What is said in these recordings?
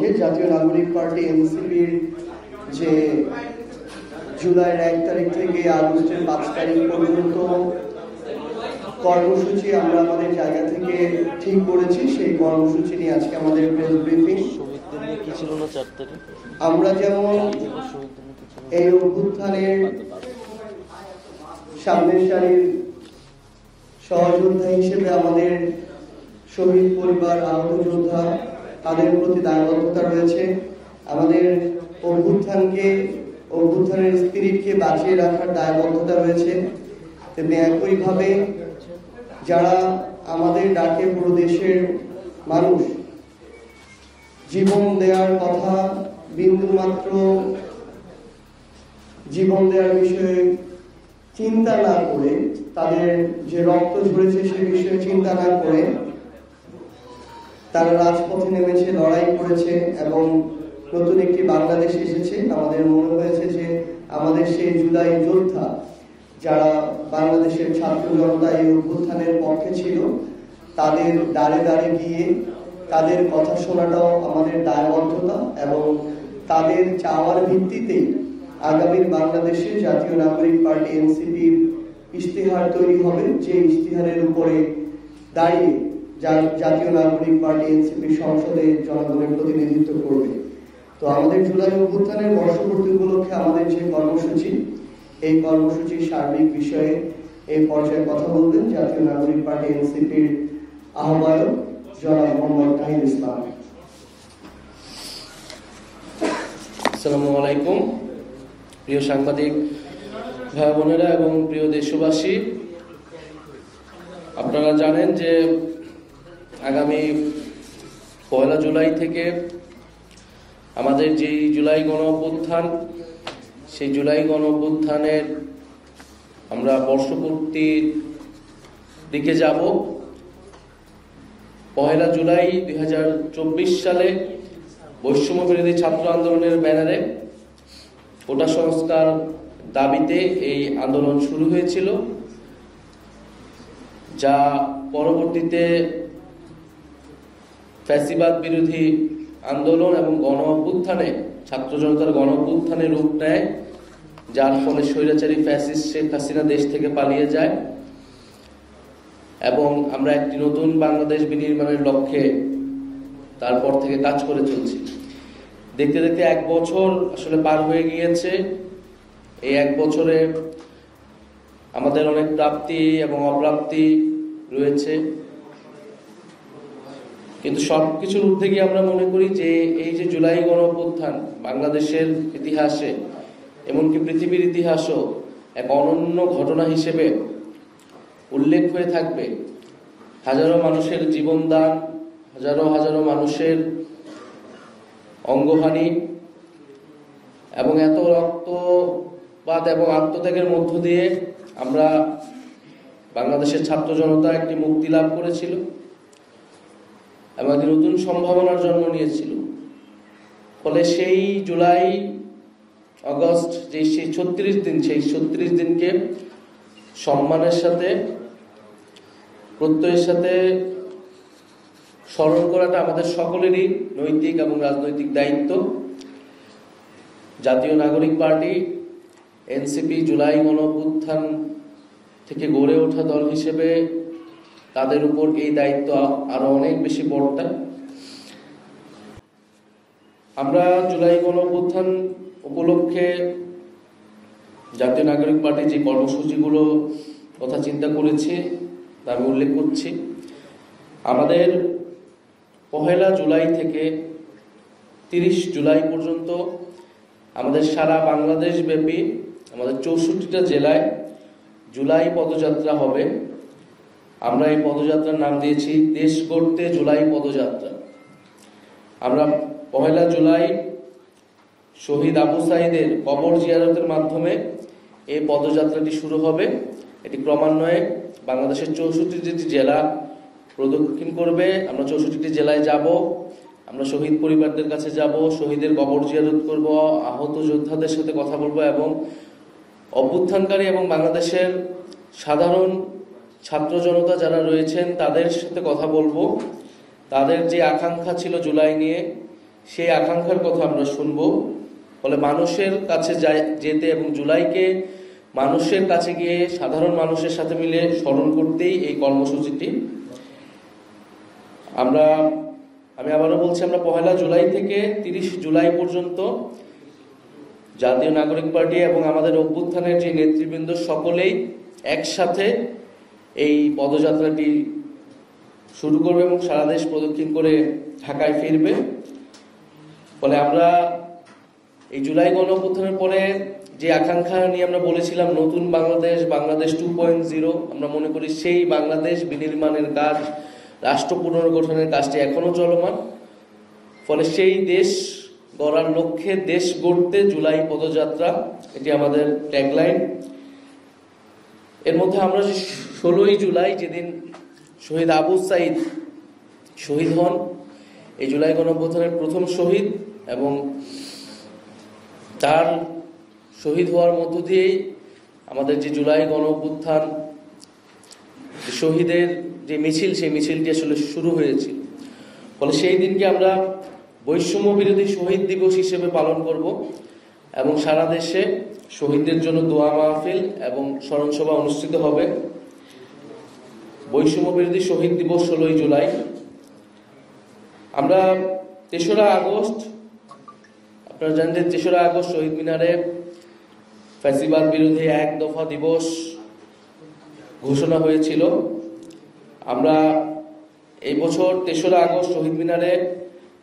মধ্যে জাতীয় নাগরিক পার্টি এনসিপির যে জুলাইয়ের 1 তারিখ থেকে আগস্টের 5 তারিখ পর্যন্ত কর্মসূচি আমরা আমাদের জায়গা থেকে ঠিক করেছি, সেই কর্মসূচি নিয়ে আজকে আমাদের প্রেস ব্রিফিং। আমরা যেমন এই অভ্যুত্থানের সামনের সারির সহযোদ্ধা হিসেবে আমাদের শহীদ পরিবার, আহত যোদ্ধা, তাদের প্রতি দায়বদ্ধতা রয়েছে। আমাদের অভ্যুত্থানের স্পিরিটকে বাঁচিয়ে রাখার দায়বদ্ধতা রয়েছে। তেমনি একইভাবে যারা আমাদের ডাকে পুরো দেশের মানুষ জীবন দেওয়ার কথা, বিন্দুমাত্র জীবন দেওয়ার বিষয়ে চিন্তা না করে, তাদের যে রক্ত ঝরেছে সে বিষয়ে চিন্তা না করে তারা রাজপথে নেমেছে, লড়াই করেছে এবং নতুন একটি বাংলাদেশ এসেছে। আমাদের মনে হয়েছে যে আমাদের সেই জুলাই যোদ্ধা যারা বাংলাদেশের ছাত্র জনতা এই অভ্যুত্থানের পক্ষে ছিল, তাদের দাঁড়ে দাঁড়ে গিয়ে তাদের কথা শোনাটাও আমাদের দায়বদ্ধতা এবং তাদের চাওয়ার ভিত্তিতেই আগামীর বাংলাদেশে জাতীয় নাগরিক পার্টি এনসিপির ইশতেহার তৈরি হবে, যে ইশতেহারের উপরে দাঁড়িয়ে জাতীয় নাগরিক পার্টি এনসিপি সংসদে জনগণের প্রতিনিধিত্ব করবে। তো আমাদের জুলাই অভ্যুত্থানের বর্ষপূর্তি উপলক্ষে আমাদের যে কর্মসূচি, এই কর্মসূচির সার্বিক বিষয়ে এই পর্যায়ে কথা বলবেন জাতীয় নাগরিক পার্টি এনসিপির আহ্বায়ক জনাব মোহাম্মদ তাহির ইসলাম। আসসালামু আলাইকুম প্রিয় সাংবাদিক ভাই বোনেরা এবং প্রিয় দেশবাসী, আপনারা জানেন যে আগামী 1 জুলাই থেকে আমাদের যে জুলাই গণ অভ্যুত্থান, সেই জুলাই গণ অভ্যুত্থানের আমরা বর্ষপূর্তির দিকে যাব। 1 জুলাই 2024 সালে বৈষম্য বিরোধী ছাত্র আন্দোলনের ব্যানারে কোটা সংস্কার দাবিতে এই আন্দোলন শুরু হয়েছিল, যা পরবর্তীতে ফ্যাসিবাদ বিরোধী আন্দোলন এবং গণ অভ্যুত্থানে, ছাত্র জনতার গণ অভ্যুত্থানে রূপ নেয়, যার ফলে স্বৈরাচারী ফ্যাসিস্ট শেখ হাসিনা দেশ থেকে পালিয়ে যায় এবং আমরা একটি নতুন বাংলাদেশ বিনির্মাণের লক্ষ্যে তারপর থেকে কাজ করে চলছি। দেখতে দেখতে 1 বছর আসলে পার হয়ে গিয়েছে। এই 1 বছরে আমাদের অনেক প্রাপ্তি এবং অপ্রাপ্তি রয়েছে, কিন্তু সবকিছুর ঊর্ধ্বে গিয়ে আমরা মনে করি যে এই যে জুলাই গণ অভ্যুত্থান বাংলাদেশের ইতিহাসে, এমনকি পৃথিবীর ইতিহাসও এক অনন্য ঘটনা হিসেবে উল্লেখ হয়ে থাকবে। হাজারো মানুষের জীবনদান, হাজারো হাজারো মানুষের অঙ্গহানি এবং এত রক্তপাত এবং আত্মত্যাগের মধ্য দিয়ে আমরা বাংলাদেশের ছাত্র জনতা একটি মুক্তি লাভ করেছিল এবং একটি নতুন সম্ভাবনার জন্ম নিয়েছিল। ফলে সেই জুলাই আগস্ট যে সেই 36 দিন, সেই 36 দিনকে সম্মানের সাথে, প্রত্যয়ের সাথে স্মরণ করাটা আমাদের সকলেরই নৈতিক এবং রাজনৈতিক দায়িত্ব। জাতীয় নাগরিক পার্টি এনসিপি জুলাই গণ অভ্যুত্থান থেকে গড়ে ওঠা দল হিসেবে তাদের উপর এই দায়িত্ব আরো অনেক বেশি বড়টা। আমরা জুলাই গণ অভ্যুত্থান উপলক্ষে জাতীয় নাগরিক পার্টি যে কর্মসূচিগুলো কথা চিন্তা করেছে তা আমি উল্লেখ করছি। আমাদের 1 জুলাই থেকে 30 জুলাই পর্যন্ত আমাদের সারা বাংলাদেশ ব্যাপী আমাদের 64টা জেলায় জুলাই পদযাত্রা হবে। আমরা এই পদযাত্রার নাম দিয়েছি দেশ গড়তে জুলাই পদযাত্রা। আমরা 1 জুলাই শহীদ আবু সাঈদের কবর জিয়ারতের মাধ্যমে এই পদযাত্রাটি শুরু হবে। এটি ক্রমান্বয়ে বাংলাদেশের 64টি জেলা প্রদক্ষিণ করবে। আমরা 64টি জেলায় যাব, আমরা শহীদ পরিবারদের কাছে যাব, শহীদের কবর জিয়ারত করব, আহত যোদ্ধাদের সাথে কথা বলবো এবং অভ্যুত্থানকারী এবং বাংলাদেশের সাধারণ ছাত্র জনতা যারা রয়েছেন তাদের সাথে কথা বলবো। তাদের যে আকাঙ্ক্ষা ছিল জুলাই নিয়ে, সেই আকাঙ্ক্ষার কথা আমরা শুনবো। ফলে মানুষের কাছে যেতে এবং জুলাইকে মানুষের কাছে গিয়ে সাধারণ মানুষের সাথে মিলে স্মরণ করতেই এই কর্মসূচিটি। আমি আবারও বলছি, আমরা 1 জুলাই থেকে 30 জুলাই পর্যন্ত জাতীয় নাগরিক পার্টি এবং আমাদের অভ্যুত্থানের যে নেতৃবৃন্দ সকলেই একসাথে এই পদযাত্রাটি শুরু করবে এবং সারা দেশ প্রদক্ষিণ করে ঢাকায় ফিরবে। ফলে আমরা এই জুলাই গণঅভ্যুত্থানের পরে যে আকাঙ্ক্ষা নিয়ে আমরা বলেছিলাম নতুন বাংলাদেশ, বাংলাদেশ 2.0, আমরা মনে করি সেই বাংলাদেশ বিনির্মাণের কাজ, রাষ্ট্র পুনর্গঠনের কাজটি এখনো চলমান। ফলে সেই দেশ গড়ার লক্ষ্যে, দেশ গড়তে জুলাই পদযাত্রা, এটি আমাদের ট্যাগলাইন। এর মধ্যে আমরা 16 জুলাই যেদিন শহীদ আবু সাঈদ শহীদ হন, এই জুলাই গণঅভ্যুত্থানের প্রথম শহীদ, এবং তার শহীদ হওয়ার মধ্য দিয়েই আমাদের যে জুলাই গণঅভ্যুত্থান শহীদের যে মিছিল, সেই মিছিলটি আসলে শুরু হয়েছিল। ফলে সেই দিনকে আমরা বৈষম্য বিরোধী শহীদ দিবস হিসেবে পালন করব এবং সারা দেশে শহীদদের জন্য দোয়া মাহফিল এবং স্মরণসভা অনুষ্ঠিত হবে। বৈষম্য বিরোধী শহীদ দিবস 16 জুলাই। আমরা 3রা আগস্ট, আপনারা জানেন যে 3রা আগস্ট শহীদ মিনারে ফ্যাসিবাদ বিরোধী 1 দফা দিবস ঘোষণা হয়েছিল। আমরা এই বছর 3রা আগস্ট শহীদ মিনারে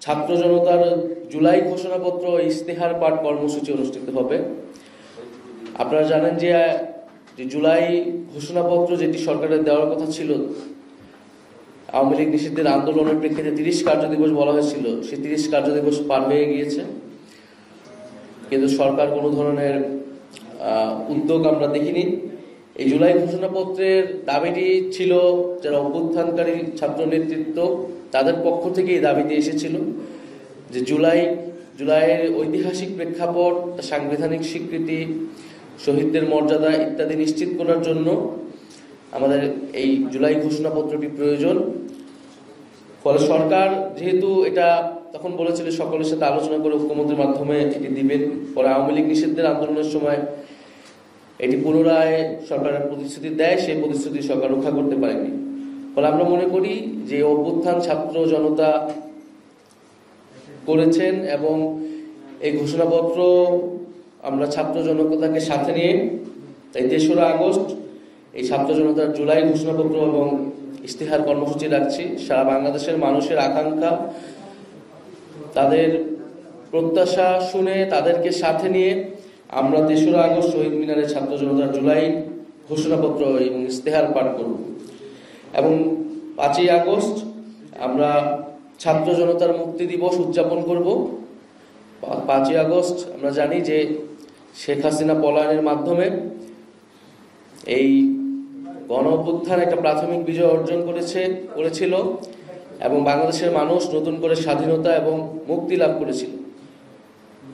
ছাত্র জনতার জুলাই ঘোষণাপত্র ইস্তেহার পাঠ কর্মসূচি অনুষ্ঠিত হবে। আপনারা জানেন যে জুলাই ঘোষণাপত্র যেটি সরকারের দেওয়ার কথা ছিল, আওয়ামী লীগ নিষিদ্ধের আন্দোলনের প্রেক্ষিতে 30 কার্যদিবস বলা হয়েছিল, সেই 30 কার্যদিবস পার হয়ে গিয়েছে, কিন্তু সরকার কোনো ধরনের উদ্যোগ আমরা দেখিনি। এই জুলাই ঘোষণাপত্রের দাবিটি ছিল যারা অভ্যুত্থানকারী ছাত্র নেতৃত্ব, তাদের পক্ষ থেকে এই দাবিটি এসেছিল যে জুলাইয়ের ঐতিহাসিক প্রেক্ষাপট, সাংবিধানিক স্বীকৃতি, শহীদদের মর্যাদা ইত্যাদি নিশ্চিত করার জন্য আমাদের এই জুলাই ঘোষণাপত্রটি প্রয়োজন। ফলে সরকার যেহেতু এটা তখন বলেছিল সকলের সাথে আলোচনা করে ঐক্যমত্যের মাধ্যমে এটি দিবেন, পরে আওয়ামী লীগ নিষিদ্ধের আন্দোলনের সময় এটি পুনরায় সরকারের প্রতিশ্রুতি দেয়, সেই প্রতিশ্রুতি সরকার রক্ষা করতে পারেনি। ফলে আমরা মনে করি যে অভ্যুত্থান ছাত্র জনতা করেছেন এবং এই ঘোষণাপত্র আমরা ছাত্র জনতাকে সাথে নিয়ে তাই 3রা আগস্ট এই ছাত্র জনতার জুলাই ঘোষণাপত্র এবং ইস্তেহার কর্মসূচি রাখছি। সারা বাংলাদেশের মানুষের আকাঙ্ক্ষা, তাদের প্রত্যাশা শুনে তাদেরকে সাথে নিয়ে আমরা 3রা আগস্ট শহীদ মিনারে ছাত্র জনতার জুলাই ঘোষণাপত্র এবং ইস্তেহার পাঠ করব এবং 5ই আগস্ট আমরা ছাত্র জনতার মুক্তি দিবস উদযাপন করব। 5ই আগস্ট আমরা জানি যে শেখ হাসিনা পলায়নের মাধ্যমে এই গণঅভ্যুত্থান একটা প্রাথমিক বিজয় অর্জন করেছিল এবং বাংলাদেশের মানুষ নতুন করে স্বাধীনতা এবং মুক্তি লাভ করেছিল।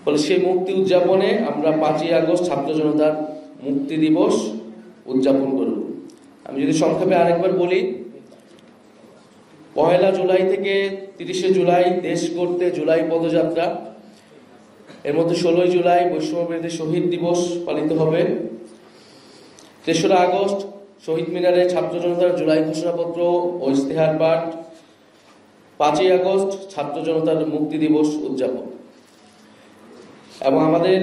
ফলে সেই মুক্তি উদযাপনে আমরা 5ই আগস্ট ছাত্র জনতার মুক্তি দিবস উদযাপন করব। আমি যদি সংক্ষেপে আরেকবার বলি, 1 জুলাই থেকে 30 জুলাই দেশ গড়তে জুলাই পদযাত্রা, এর মধ্যে 16 জুলাই বৈষম্য বিরোধী শহীদ দিবস পালিত হবে। 3রা আগস্ট শহীদ মিনারে ছাত্র জনতার জুলাই ঘোষণাপত্র ও ইস্তেহার পাঠ, 5ই আগস্ট ছাত্র জনতার মুক্তি দিবস উদযাপন। এবং আমাদের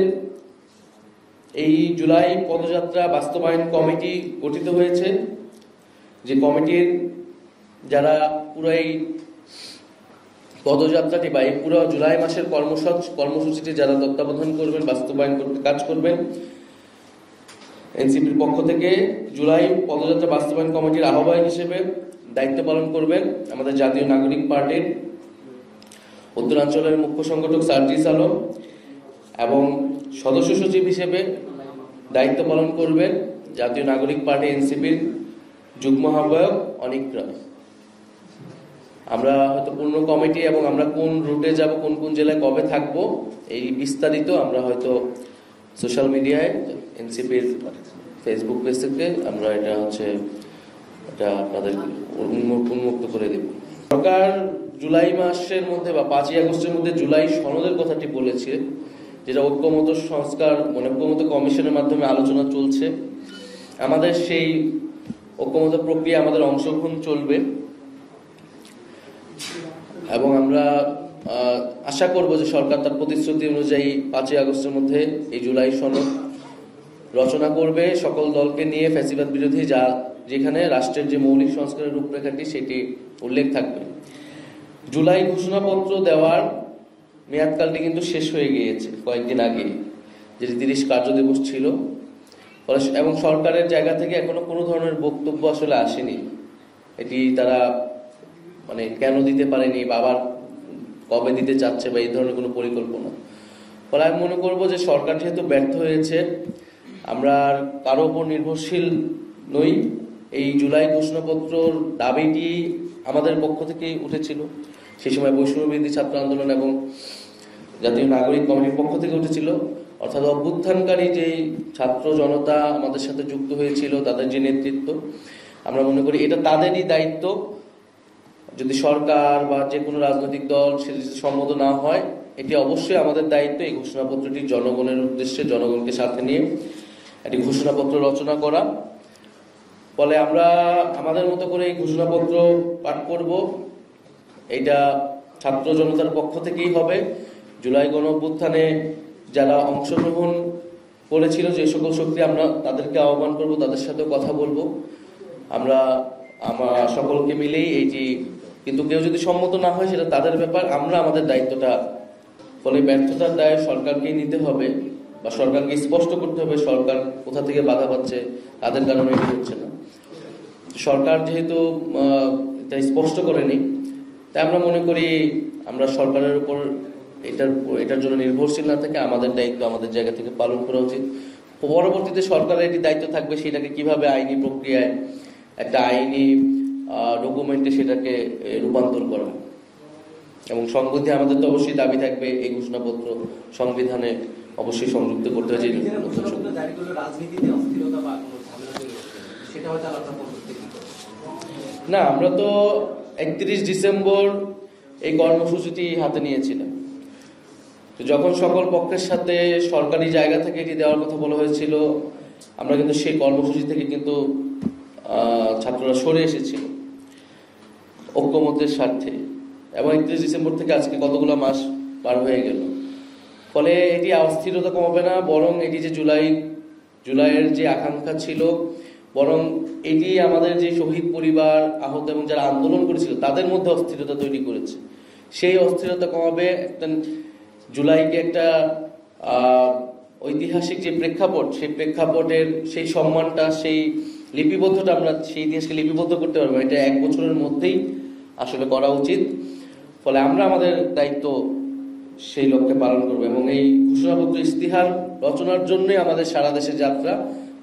এই জুলাই পদযাত্রা বাস্তবায়ন কমিটি গঠিত হয়েছে, যে কমিটির যারা পুরো এই পদযাত্রাটি বা এই পুরো জুলাই মাসের কর্মসূচিটি যারা তত্ত্বাবধান করবেন, বাস্তবায়ন করতে কাজ করবেন, এনসিপির পক্ষ থেকে জুলাই পদযাত্রা বাস্তবায়ন কমিটির আহ্বায়ক হিসেবে দায়িত্ব পালন করবেন আমাদের জাতীয় নাগরিক পার্টির উত্তরাঞ্চলের মুখ্য সংগঠক সার্জিস আলম, এবং সদস্য সচিব হিসেবে দায়িত্ব পালন করবেন জাতীয় নাগরিক পার্টি এনসিপির যুগ্ম আহ্বায়ক অনিক রায়। আমরা হয়তো পূর্ণ কমিটি এবং আমরা কোন রুটে যাব, কোন কোন জেলায় কবে থাকবো, এই বিস্তারিত আমরা হয়তো সোশ্যাল মিডিয়ায় এনসিপির ফেসবুক পেজ থেকে আমরা এটা আপনাদের উন্মুক্ত করে দেব। সরকার জুলাই মাসের মধ্যে বা 5ই আগস্টের মধ্যে জুলাই সনদের কথাটি বলেছে, যেটা ঐক্যমত্য সংস্কার মানে ঐক্যমত্য কমিশনের মাধ্যমে আলোচনা চলছে। আমাদের সেই ঐক্যমত্য প্রক্রিয়া আমাদের অংশগ্রহণ চলবে এবং আমরা আশা করব যে সরকার তার প্রতিশ্রুতি অনুযায়ী 5ই আগস্টের মধ্যে এই জুলাই সনদ রচনা করবে সকল দলকে নিয়ে, ফ্যাসিবাদ বিরোধী, যা যেখানে রাষ্ট্রের যে মৌলিক সংস্কারের রূপরেখাটি সেটি উল্লেখ থাকবে। জুলাই ঘোষণাপত্র দেওয়ার মেয়াদকালটি কিন্তু শেষ হয়ে গিয়েছে কয়েকদিন আগে, যেটি 30 কার্যদিবস ছিল, এবং সরকারের জায়গা থেকে এখনো কোনো ধরনের বক্তব্য আসলে আসেনি। এটি তারা মানে কেন দিতে পারেনি বা আবার কবে দিতে চাচ্ছে বা এই ধরনের কোনো পরিকল্পনা। ফলে আমি মনে করবো যে সরকার যেহেতু ব্যর্থ হয়েছে, আমরা আর কারো উপর নির্ভরশীল নই। এই জুলাই ঘোষণাপত্রর দাবিটি আমাদের পক্ষ থেকেই উঠেছিল, সেই সময় বৈষম্য বিরোধী ছাত্র আন্দোলন এবং জাতীয় নাগরিক কমিটির পক্ষ থেকে উঠেছিল। অর্থাৎ অভ্যুত্থানকারী যে ছাত্র জনতা আমাদের সাথে যুক্ত হয়েছিল, তাদের যে নেতৃত্ব, আমরা মনে করি এটা তাদেরই দায়িত্ব। যদি সরকার বা যে কোনো রাজনৈতিক দল সেটি সম্মত না হয়, এটি অবশ্যই আমাদের দায়িত্ব এই ঘোষণাপত্রটি জনগণের উদ্দেশ্যে, জনগণকে সাথে নিয়ে একটি ঘোষণাপত্র রচনা করা। ফলে আমরা আমাদের মতো করে এই ঘোষণাপত্র পাঠ করব। এটা ছাত্র জনতার পক্ষ থেকেই হবে। জুলাই গণঅভ্যুত্থানে যারা অংশগ্রহণ করেছিল যে সকল শক্তি, আমরা তাদেরকে আহ্বান করব, তাদের সাথেও কথা বলবো। আমরা সকলকে মিলেই এইটি, কিন্তু কেউ যদি সম্মত না হয় সেটা তাদের ব্যাপার, আমরা আমাদের দায়িত্বটা, ফলে ব্যর্থতার দায় সরকারকেই নিতে হবে বা সরকারকে স্পষ্ট করতে হবে সরকার কোথা থেকে বাধা পাচ্ছে, তাদের কারণে এটি হচ্ছে না। সরকার যেহেতু এটা স্পষ্ট করেনি, তাই আমরা মনে করি আমরা সরকারের উপর এটার জন্য নির্ভরশীল না থেকে আমাদের দায়িত্ব আমাদের জায়গা থেকে পালন করা উচিত। পরবর্তীতে সরকারের এটি দায়িত্ব থাকবে সেটাকে কিভাবে আইনি প্রক্রিয়ায় একটা আইনি ডকুমেন্টে সেটাকে রূপান্তর করা, এবং সংবিধানে আমাদের তো অবশ্যই দাবি থাকবে এই ঘোষণাপত্র সংবিধানে অবশ্যই সংযুক্ত করতে হবে। না, আমরা তো 31 ডিসেম্বর এই কর্মসূচিটি হাতে নিয়েছিলাম। যখন সকল পক্ষের সাথে সরকারি জায়গা থেকে এটি দেওয়ার কথা বলা হয়েছিল, আমরা কিন্তু সেই কর্মসূচি থেকে কিন্তু ছাত্ররা সরে এসেছিল ঐক্যমত্যের স্বার্থে, এবং 31 ডিসেম্বর থেকে আজকে কতগুলো মাস পার হয়ে গেল। ফলে এটি অস্থিরতা কমাবে না, বরং এটি যে জুলাইয়ের যে আকাঙ্ক্ষা ছিল, বরং এটি আমাদের যে শহীদ পরিবার, আহত এবং যারা আন্দোলন করেছিল তাদের মধ্যে অস্থিরতা তৈরি করেছে। সেই অস্থিরতা কমাবে। একটা জুলাইকে একটা ঐতিহাসিক যে প্রেক্ষাপট, সেই প্রেক্ষাপটের সেই সম্মানটা, সেই লিপিবদ্ধটা আমরা সেই ইতিহাসকে লিপিবদ্ধ করতে পারবো। এটা 1 বছরের মধ্যেই আসলে করা উচিত। ফলে আমরা আমাদের দায়িত্ব সেই লক্ষ্যে পালন করবো, এবং এই ঘোষণাপত্র ইস্তিহার রচনার জন্যই আমাদের সারা দেশে যাত্রা।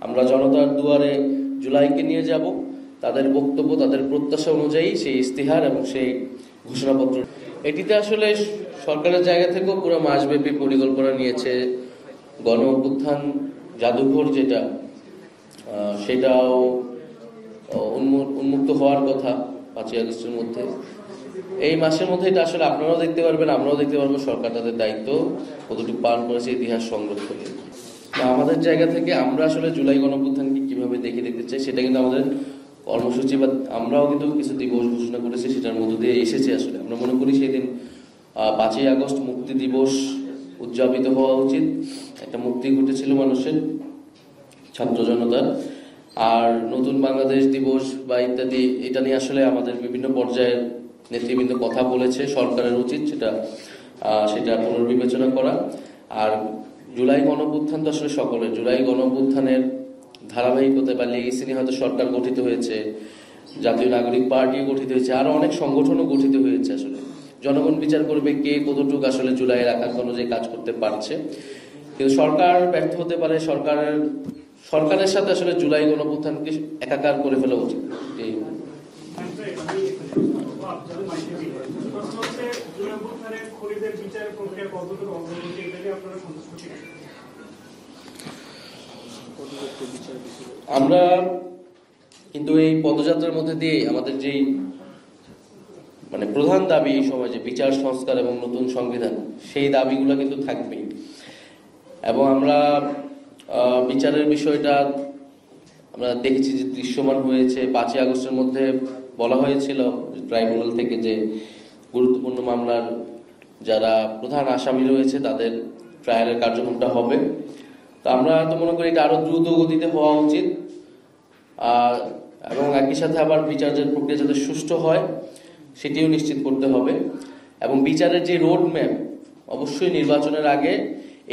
আমরা জনতার দুয়ারে জুলাইকে নিয়ে যাব, তাদের বক্তব্য, তাদের প্রত্যাশা অনুযায়ী সেই ইস্তিহার এবং সেই ঘোষণাপত্র। এটিতে আসলে সরকারের জায়গা থেকেও পুরো মাসব্যাপী পরিকল্পনা নিয়েছে। গণ অভ্যুত্থান জাদুঘর যেটা, সেটাও উন্মুক্ত হওয়ার কথা 5ই আগস্টের মধ্যে। এই মাসের মধ্যে এটা আসলে আপনারাও দেখতে পারবেন, আমরাও দেখতে পারবো সরকার তাদের দায়িত্ব কতটুকু পালন করেছে ইতিহাস সংরক্ষণে। আমাদের জায়গা থেকে আমরা আসলে জুলাই গণঅভ্যুত্থানকে কিভাবে দেখতে চাই সেটা কিন্তু আমাদের কর্মসূচি, বা আমরাও কিন্তু কিছু দিবস ঘোষণা করেছি, সেটার মধ্য দিয়ে এসেছে। আসলে আমরা মনে করি সেই দিন 5ই আগস্ট মুক্তি দিবস উদযাপিত হওয়া উচিত। একটা মুক্তি ঘটেছিল মানুষের, ছাত্র জনতার। আর নতুন বাংলাদেশ দিবস বা ইত্যাদি, এটা নিয়ে আসলে আমাদের বিভিন্ন পর্যায়ের নেতৃবৃন্দ কথা বলেছে। সরকারের উচিত সেটা পুনর্বিবেচনা করা। আর জুলাই গণঅভ্যুত্থান তো আসলে সকলের, জুলাই গণঅভ্যুত্থানের ধারাবাহিকতা বা লেগেসি নিয়ে হয়তো সরকার গঠিত হয়েছে, জাতীয় নাগরিক পার্টিও গঠিত হয়েছে, আরো অনেক সংগঠনও গঠিত হয়েছে। আসলে জনগণ বিচার করবে কে কতটুকু আসলে জুলাইয়ের আকাঙ্ক্ষা অনুযায়ী কাজ করতে পারছে। কিন্তু সরকার ব্যর্থ হতে পারে, সরকারের সাথে আসলে জুলাই গণঅভ্যুত্থানকে একাকার করে ফেলা উচিত। আমরা কিন্তু এই পদযাত্রার মধ্যে দিয়ে আমাদের যেই মানে প্রধান দাবি এই সময় যে বিচার সংস্কার এবং নতুন সংবিধান, সেই দাবিগুলো কিন্তু থাকবেই। এবং আমরা বিচারের বিষয়টা আমরা দেখেছি যে দৃশ্যমান হয়েছে। 5ই আগস্টের মধ্যে বলা হয়েছিল ট্রাইব্যুনাল থেকে যে গুরুত্বপূর্ণ মামলার যারা প্রধান আসামি রয়েছে তাদের ট্রায়ালের কার্যক্রমটা হবে। তো আমরা তো মনে করি এটা আরো দ্রুত গতিতে হওয়া উচিত, এবং একই সাথে আবার বিচারের প্রক্রিয়া যাতে সুষ্ঠু হয় সেটিও নিশ্চিত করতে হবে। এবং বিচারের যে রোড ম্যাপ, অবশ্যই নির্বাচনের আগে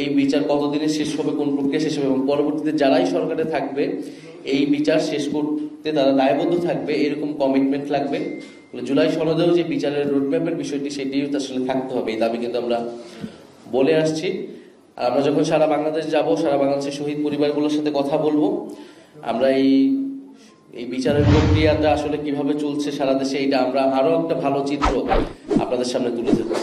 এই বিচার কতদিনে শেষ হবে, কোন প্রক্রিয়া শেষ হবে, এবং পরবর্তীতে যারাই সরকারে থাকবে এই বিচার শেষ করতে তারা দায়বদ্ধ থাকবে, এরকম কমিটমেন্ট লাগবে। জুলাই সনদেও যে বিচারের রোডম্যাপের বিষয়টি সেটিও আসলে থাকতে হবে, এই দাবি কিন্তু আমরা বলে আসছি। আর আমরা যখন সারা বাংলাদেশ যাব, সারা বাংলাদেশের শহীদ পরিবারগুলোর সাথে কথা বলবো, আমরা এই বিচারের প্রক্রিয়াটা আসলে কিভাবে চলছে সারা দেশে, এটা আমরা আরো একটা ভালো চিত্র আপনাদের সামনে তুলে ধরবো।